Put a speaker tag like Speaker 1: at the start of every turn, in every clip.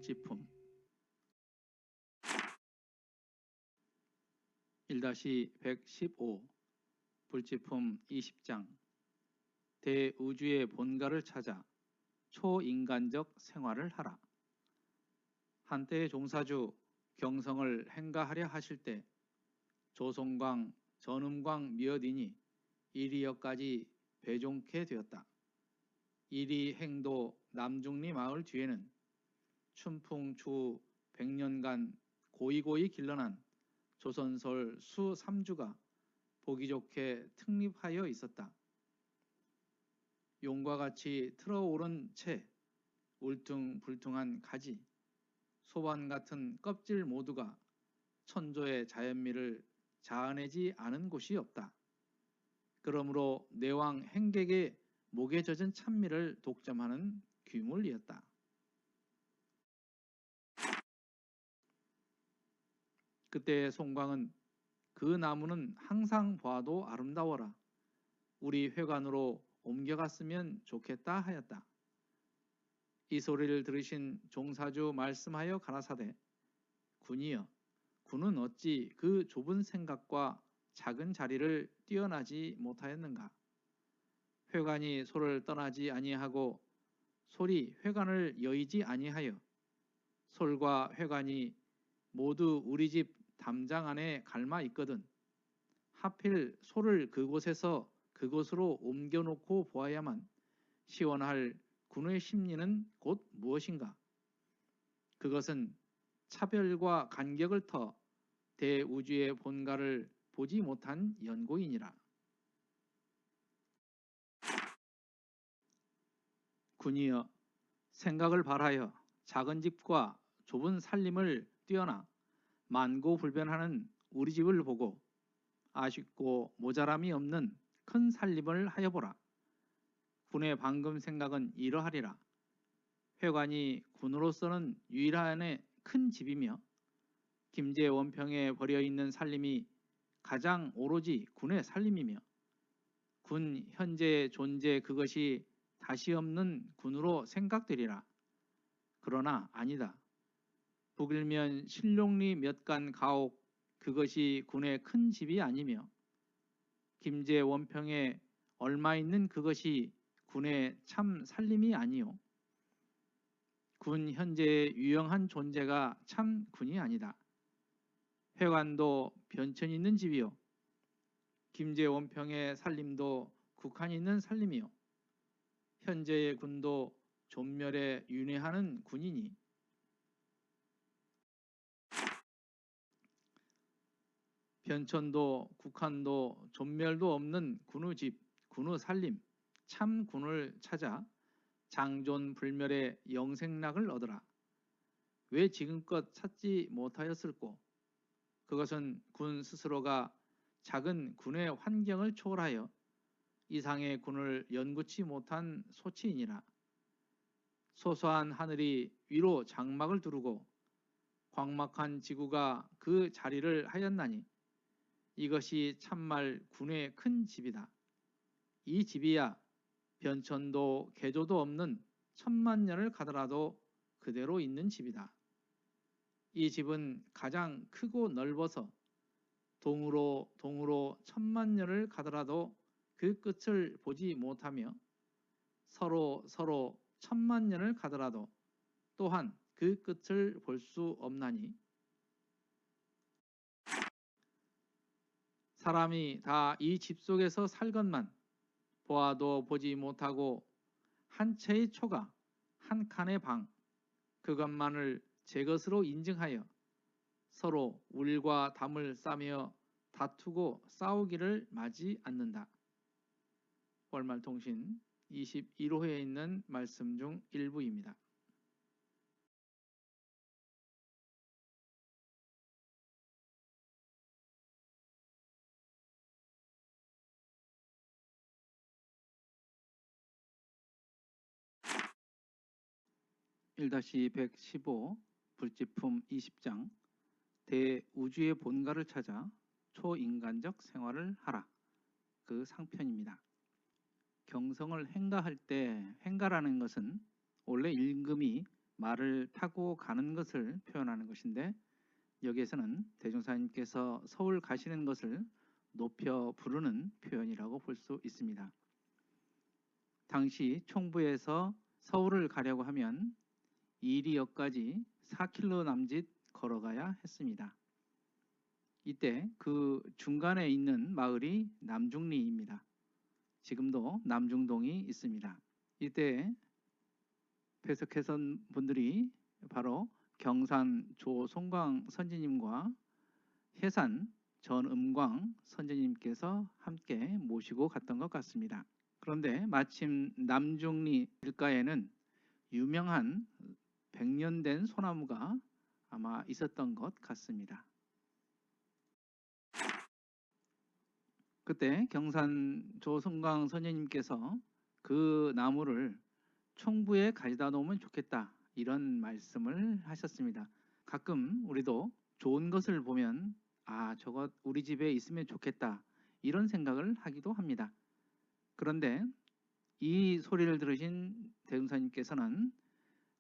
Speaker 1: 불지품 1-115 불지품 20장 대우주의 본가를 찾아 초인간적 생활을 하라. 한때의 종사주 경성을 행가하려 하실 때 조송광, 전음광 미어디니 이리여까지 배종케 되었다. 이리 행도 남중리 마을 뒤에는 춘풍 추후 100년간 고이고이 길러난 조선솔 수 3주가 보기 좋게 특립하여 있었다. 용과 같이 틀어오른 채 울퉁불퉁한 가지, 소반 같은 껍질 모두가 천조의 자연미를 자아내지 않은 곳이 없다. 그러므로 내왕 행객의 목에 젖은 찬미를 독점하는 귀물이었다. 그때 송광은 그 나무는 항상 보아도 아름다워라. 우리 회관으로 옮겨갔으면 좋겠다 하였다. 이 소리를 들으신 종사주 말씀하여 가라사대, 군이여, 군은 어찌 그 좁은 생각과 작은 자리를 뛰어나지 못하였는가? 회관이 소를 떠나지 아니하고 솔이 회관을 여의지 아니하여 솔과 회관이 모두 우리 집 담장 안에 갈마 있거든 하필 소를 그곳에서 그곳으로 옮겨놓고 보아야만 시원할 군의 심리는 곧 무엇인가? 그것은 차별과 간격을 터 대우주의 본가를 보지 못한 연고이니라. 군이여, 생각을 발하여 작은 집과 좁은 살림을 뛰어나 만고불변하는 우리 집을 보고 아쉽고 모자람이 없는 큰 살림을 하여보라. 군의 방금 생각은 이러하리라. 회관이 군으로서는 유일한의 큰 집이며 김제 원평에 버려있는 살림이 가장 오로지 군의 살림이며 군 현재의 존재 그것이 다시 없는 군으로 생각되리라. 그러나 아니다. 북일면 신룡리 몇 간 가옥 그것이 군의 큰 집이 아니며 김제 원평에 얼마 있는 그것이 군의 참 살림이 아니요. 군 현재의 유영한 존재가 참 군이 아니다. 회관도 변천 있는 집이요. 김제 원평의 살림도 국한 있는 살림이요. 현재의 군도 존멸에 윤회하는 군이니 변천도 국한도 존멸도 없는 군의 집, 군의 살림, 참 군을 찾아 장존 불멸의 영생락을 얻으라. 왜 지금껏 찾지 못하였을꼬? 그것은 군 스스로가 작은 군의 환경을 초월하여 이상의 군을 연구치 못한 소치이니라. 소소한 하늘이 위로 장막을 두르고 광막한 지구가 그 자리를 하였나니 이것이 참말 군의 큰 집이다. 이 집이야 변천도 개조도 없는 천만 년을 가더라도 그대로 있는 집이다. 이 집은 가장 크고 넓어서 동으로 천만 년을 가더라도 그 끝을 보지 못하며 서로 천만 년을 가더라도 또한 그 끝을 볼 수 없나니 사람이 다 이 집 속에서 살것만 보아도 보지 못하고 한 채의 초가 한 칸의 방 그것만을 제 것으로 인증하여 서로 울과 담을 싸며 다투고 싸우기를 마지 않는다. 월말통신 21호에 있는 말씀 중 일부입니다. (1-115) 불지품 20장 대우주의 본가를 찾아 초인간적 생활을 하라. 그 상편입니다. 경성을 행가할 때 행가라는 것은 원래 임금이 말을 타고 가는 것을 표현하는 것인데 여기에서는 대종사님께서 서울 가시는 것을 높여 부르는 표현이라고 볼 수 있습니다. 당시 총부에서 서울을 가려고 하면 이리역까지 4km 남짓 걸어가야 했습니다. 이때 그 중간에 있는 마을이 남중리입니다. 지금도 남중동이 있습니다. 이때 배석해선 분들이 바로 경산 조송광 선지님과 해산 전음광 선지님께서 함께 모시고 갔던 것 같습니다. 그런데 마침 남중리 길가에는 유명한 100년 된 소나무가 아마 있었던 것 같습니다. 그때 경산 조성광 선생님께서 그 나무를 총부에 가져다 놓으면 좋겠다 이런 말씀을 하셨습니다. 가끔 우리도 좋은 것을 보면 저것 우리 집에 있으면 좋겠다 이런 생각을 하기도 합니다. 그런데 이 소리를 들으신 대종사님께서는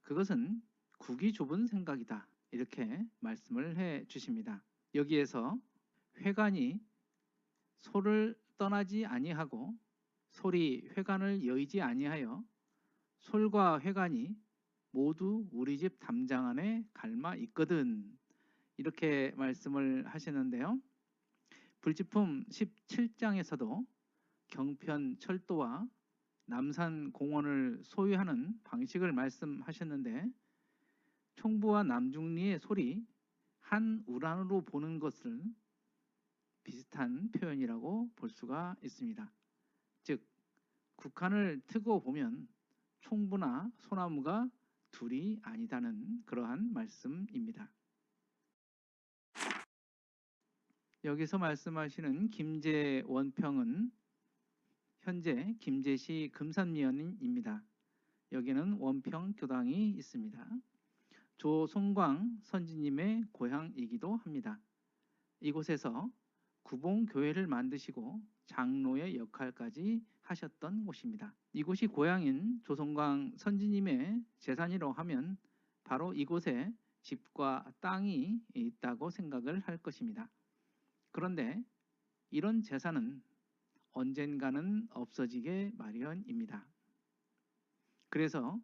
Speaker 1: 그것은 국이 좁은 생각이다 이렇게 말씀을 해 주십니다. 여기에서 회관이 소를 떠나지 아니하고 솔이 회관을 여의지 아니하여 솔과 회관이 모두 우리 집 담장 안에 갈마 있거든 이렇게 말씀을 하시는데요. 불지품 17장에서도 경편 철도와 남산 공원을 소유하는 방식을 말씀하셨는데 총부와 남중리의 솔이 한 우란으로 보는 것을 비슷한 표현이라고 볼 수가 있습니다. 즉 국한을 트고 보면 총부나 소나무가 둘이 아니다는 그러한 말씀입니다. 여기서 말씀하시는 김제원평은 현재 김제시 금산면입니다. 여기는 원평교당이 있습니다. 조송광 선지님의 고향이기도 합니다. 이곳에서 구봉교회를 만드시고 장로의 역할까지 하셨던 곳입니다. 이곳이 고향인 조성광 선지님의 재산이라고 하면 바로 이곳에 집과 땅이 있다고 생각을 할 것입니다. 그런데 이런 재산은 언젠가는 없어지게 마련입니다. 그래서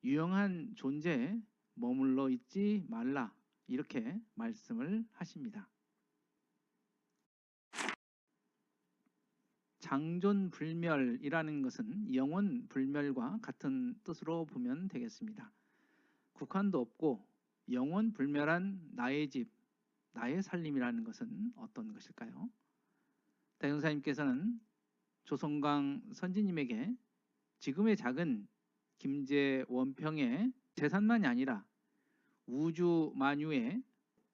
Speaker 1: 유용한 존재에 머물러 있지 말라 이렇게 말씀을 하십니다. 장존불멸이라는 것은 영원불멸과 같은 뜻으로 보면 되겠습니다. 국한도 없고 영원불멸한 나의 집, 나의 살림이라는 것은 어떤 것일까요? 대종사님께서는 조성광 선지님에게 지금의 작은 김제원평의 재산만이 아니라 우주 만유의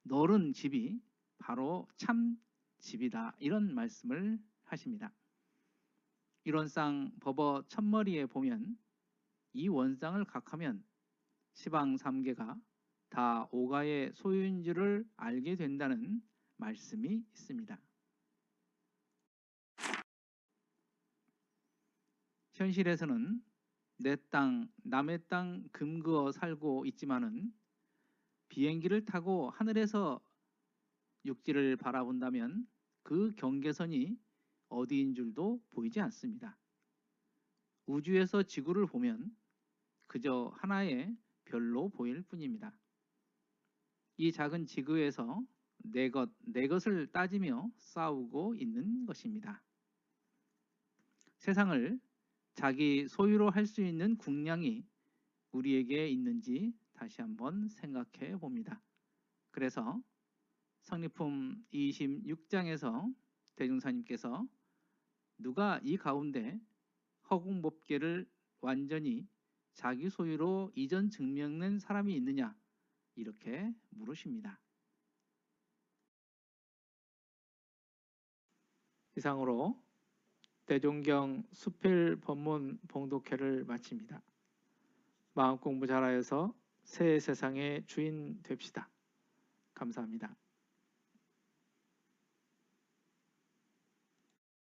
Speaker 1: 넓은 집이 바로 참 집이다 이런 말씀을 하십니다. 일원상 법어 첫머리에 보면 이 원상을 각하면 시방 3개가 다 오가의 소유인 줄을 알게 된다는 말씀이 있습니다. 현실에서는 내 땅, 남의 땅 금그어 살고 있지만은 비행기를 타고 하늘에서 육지를 바라본다면 그 경계선이 어디인 줄도 보이지 않습니다. 우주에서 지구를 보면 그저 하나의 별로 보일 뿐입니다. 이 작은 지구에서 내 것을 따지며 싸우고 있는 것입니다. 세상을 자기 소유로 할 수 있는 국량이 우리에게 있는지 다시 한번 생각해 봅니다. 그래서 성리품 26장에서 대종사님께서 누가 이 가운데 허공법계를 완전히 자기 소유로 이전 증명된 사람이 있느냐 이렇게 물으십니다. 이상으로 대종경 수필 법문 봉독회를 마칩니다. 마음공부 잘하여서 새 세상의 주인 됩시다. 감사합니다.